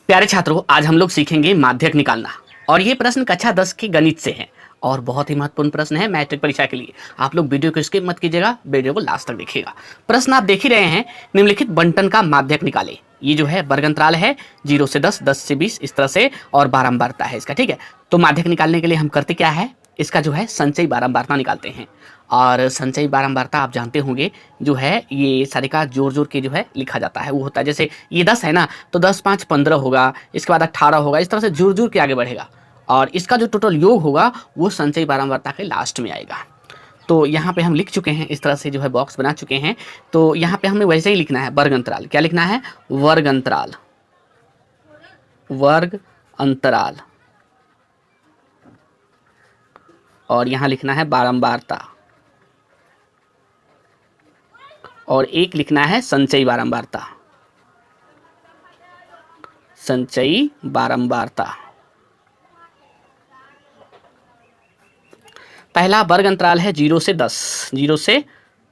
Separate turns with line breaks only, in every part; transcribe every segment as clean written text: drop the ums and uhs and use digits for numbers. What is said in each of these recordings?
प्यारे छात्रों, आज हम लोग सीखेंगे माध्यक निकालना। और ये प्रश्न कक्षा 10 के गणित से है और बहुत ही महत्वपूर्ण प्रश्न है मैट्रिक परीक्षा के लिए। आप लोग वीडियो को स्किप मत कीजिएगा, वीडियो को लास्ट तक देखिएगा। प्रश्न आप देख ही रहे हैं, निम्नलिखित बंटन का माध्यक निकालें। ये जो है वर्ग अंतराल है 0 से 10, 10 से 20 इस तरह से, और बारंबारता है इसका। ठीक है, तो माध्यक निकालने के लिए हम करते क्या है, इसका जो है संचयी बारंबारता निकालते हैं। और संचयी बारंबारता आप जानते होंगे जो है, ये सारे का जोड़ जोड़ के जो है लिखा जाता है। वो होता है जैसे ये 10 है ना, तो 10 5 15 होगा, इसके बाद 18 होगा, इस तरह से जुड़ जुड़ के आगे बढ़ेगा। और इसका जो टोटल योग होगा वो संचयी बारंबारता के लास्ट में आएगा। तो यहाँ पे हम लिख चुके हैं, इस तरह से जो है बॉक्स बना चुके हैं। तो यहाँ पे हमें वैसे ही लिखना है वर्ग अंतराल। क्या लिखना है? वर्ग अंतराल, वर्ग अंतराल। और यहाँ लिखना है बारंबारता, और एक लिखना है संचयी बारंबारता, संचयी बारंबारता। पहला वर्ग अंतराल है 0 से 10, 0 से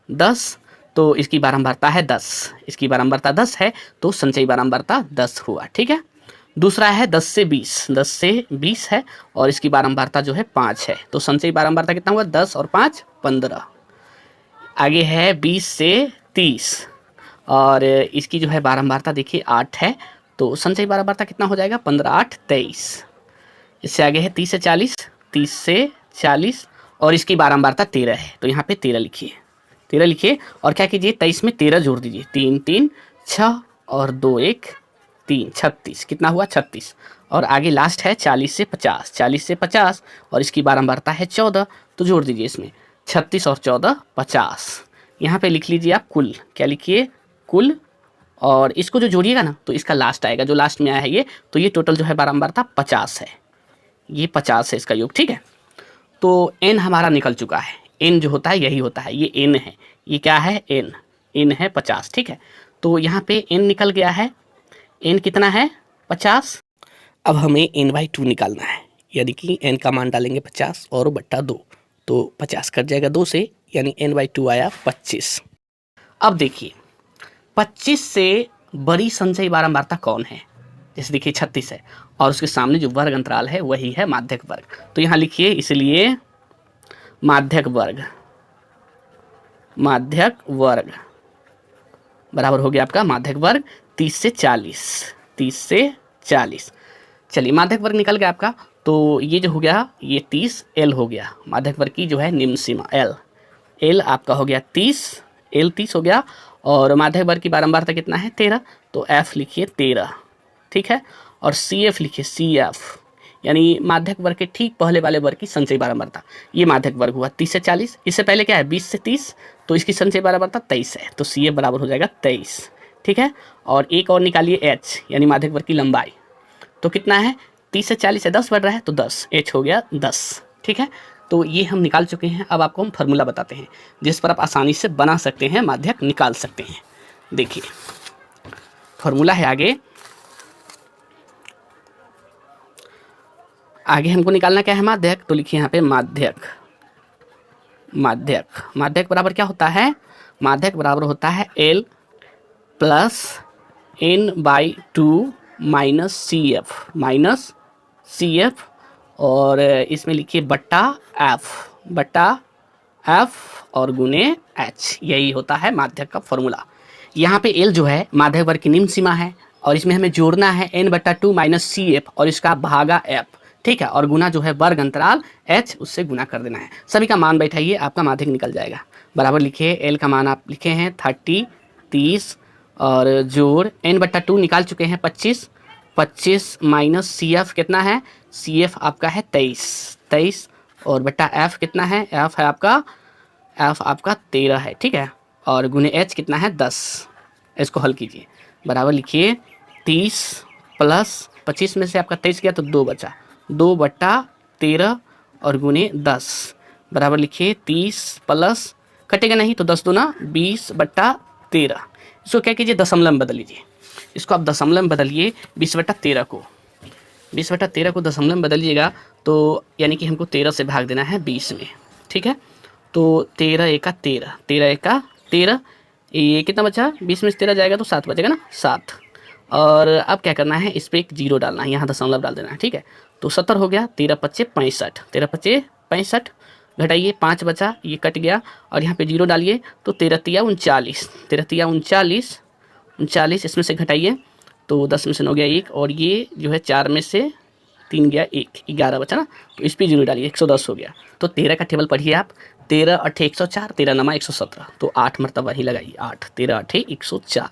10, तो इसकी बारंबारता है 10, इसकी बारंबारता 10 है, तो संचयी बारंबारता 10 हुआ। ठीक है। दूसरा है 10 से 20, 10 से 20 है, और इसकी बारंबारता जो है 5 है, तो संचयी बारंबारता कितना हुआ? 10 और 5 15। आगे है 20 से 30, और इसकी जो है बारंबारता देखिए 8 है, तो संचयी बारंबारता कितना हो जाएगा? 15 8 23। इससे आगे है 30 से 40, 30 से 40, और इसकी बारंबारता 13 है, तो यहाँ पे 13 लिखिए, 13 लिखिए। और क्या कीजिए, 23 में 13 जोड़ दीजिए, 3 3 6 और 2 1 3, 36। कितना हुआ? 36। और आगे लास्ट है 40 से 50, 40 से 50, और इसकी बारंबारता है 14, तो जोड़ दीजिए इसमें 36 और 14 50। यहाँ पे लिख लीजिए आप कुल। क्या लिखिए? कुल। और इसको जो जोड़िएगा ना, तो इसका लास्ट आएगा, जो लास्ट में आया है ये, तो ये टोटल जो है बारंबारता 50 है, ये 50 है इसका योग। ठीक है, तो n हमारा निकल चुका है। n जो होता है यही होता है, ये n है, ये क्या है? n, n है 50। ठीक है, तो यहाँ पे n निकल गया है। n कितना है? 50। अब हमें n/2 निकालना है, यानी कि n का मान डालेंगे 50 और बट्टा 2, तो 50 कट जाएगा 2 से, यानी n/2 आया 25। अब देखिए 25 से बड़ी संचयी बारंबारता कौन है? जैसे देखिए 36 है, और उसके सामने जो वर्ग अंतराल है वही है माध्यक वर्ग। तो यहाँ लिखिए, इसलिए माध्यक वर्ग, माध्यक वर्ग बराबर हो गया आपका माध्यक वर्ग 30 से 40, 30 से 40। चलिए माध्यक वर्ग निकल गया आपका, तो ये जो हो गया ये 30 L हो गया, माध्यक वर्ग की जो है निम्न सीमा L, L आपका हो गया 30, L 30 हो गया। और माध्यक वर्ग की बारंबारता कितना है? 13, तो F लिखिए 13। ठीक है, और CF लिखिए, CF यानी माध्यक वर्ग के ठीक पहले वाले वर्ग की संचयी बारंबारता। ये माध्यक वर्ग हुआ 30 से 40, इससे पहले क्या है? 20 से 30, तो इसकी संचयी बारंबारता 23 है, तो CF बराबर हो जाएगा 23। ठीक है, और एक और निकालिए H, यानी माध्यक वर्ग की लंबाई, तो कितना है? 30 से 40 से 10 बढ़ रहा है, तो 10, H हो गया 10। ठीक है, तो ये हम निकाल चुके हैं। अब आपको हम फार्मूला बताते हैं जिस पर आप आसानी से बना सकते हैं, माध्यक निकाल सकते हैं। देखिए फार्मूला है आगे हमको निकालना क्या है? माध्यक। तो लिखिए यहाँ पे माध्यक, माध्यक, माध्यक बराबर क्या होता है? माध्यक बराबर होता है L plus n/2 minus CF, और इसमें लिखिए बट्टा F और गुने H, यही होता है माध्यक का फॉर्मूला। यहाँ पे L जो है माध्यक वर्ग की निम्न सीमा है, और इसमें हमें जोड़ना है n/2 माइनस CF और इसका भागा F। ठीक है, और गुना जो है वर्ग अंतराल H, उससे गुना कर देना है। सभी का मान बैठाइए, आपका माध्यक निकल जाएगा। बराबर लिखिए, L का मान आप लिखे हैं 30, 30, और जोड़ n/2 निकाल चुके हैं 25, 25 माइनस CF कितना है? CF आपका है 23, 23, और बट्टा F कितना है? F है आपका, F आपका 13 है। ठीक है, और गुने H कितना है? 10। इसको हल कीजिए, बराबर लिखिए 30 प्लस 25 में से आपका 23 गया तो 2 बचा, 2/13 और गुने 10, बराबर लिखिए 30 प्लस, कटेगा नहीं तो 10 दूना 20/13। इसको क्या कीजिए? दशमलव में बदल लीजिए, इसको आप दशमलव में बदलिए, 20/13 को, 20/13 को दशमलव में बदलिएगा, तो यानी कि हमको 13 से भाग देना है 20 में। ठीक है, तो 13 एका 13, 13 एका 13, ये कितना बचा? 20 में से 13 जाएगा तो 7 बचेगा ना, 7। और अब क्या करना है, इस पर एक जीरो डालना है, यहाँ दशमलव डाल देना है, ठीक है। तो 70 हो गया, 13 पच्चे 65, 13 पच्चे 65, घटाइए 5 बचा, ये कट गया और यहाँ पे जीरो डालिए, तो 13 तिया 39, 13 तिया 39, 39 इसमें से घटाइए तो 10 में से 9 गया 1, और ये जो है 4 में से 3 गया 1, 11 बचा ना, तो इस पर जीरो डालिए, 110 हो गया। तो 13 का टेबल पढ़िए आप, 13 अठे 104, 13 नमा 117, तो 8 मरतबा ही लगाइए, 8, 13 अठे 104,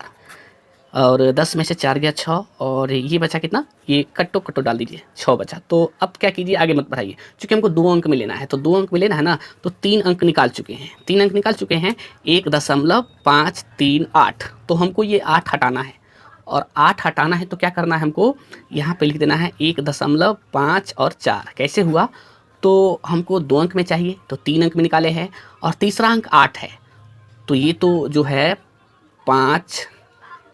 और 10 में से 4 गया 6, और ये बचा कितना, ये कट्टो कट्टो डाल दीजिए, 6 बचा। तो अब क्या कीजिए, आगे मत बढ़ाइए, क्योंकि हमको 2 अंक में लेना है, तो 2 अंक में लेना है ना, तो 3 अंक निकाल चुके हैं, 3 अंक निकाल चुके हैं, 1.538, तो हमको ये 8 हटाना है, और 8 हटाना है तो क्या करना है हमको, यहाँ पे लिख देना है 1.5 और 4, कैसे हुआ, तो हमको 2 अंक में चाहिए, तो 3 अंक में निकाले हैं, और तीसरा अंक 8 है, तो ये तो जो है 5,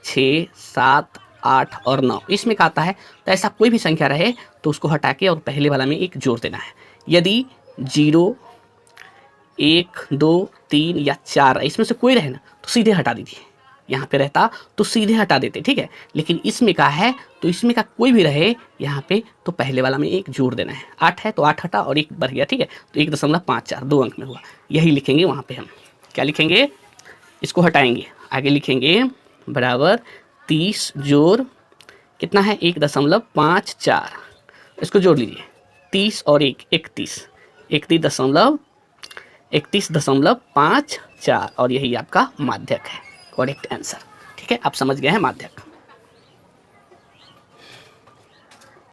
6, 7, 8 और 9 इसमें का आता है, तो ऐसा कोई भी संख्या रहे तो उसको हटा के और पहले वाला में एक जोड़ देना है। यदि 0, 1, 2, 3 या 4 इसमें से कोई रहे ना, तो सीधे हटा दीजिए, यहाँ पे रहता तो सीधे हटा देते, ठीक है। लेकिन इसमें का है, तो इसमें का कोई भी रहे यहाँ पे, तो पहले वाला में एक जोड़ देना है, 8 है तो 8 हटा और 1 बढ़ गया, ठीक है। तो 1.54 2 अंक में हुआ, यही लिखेंगे वहाँ पे, हम क्या लिखेंगे, इसको हटाएंगे, आगे लिखेंगे बराबर 30 जोड़ कितना है 1.54, इसको जोड़ लीजिए, 30 और 1 31, 31.54, और यही आपका माध्यक है, करेक्ट आंसर, ठीक है। आप समझ गए हैं माध्यक।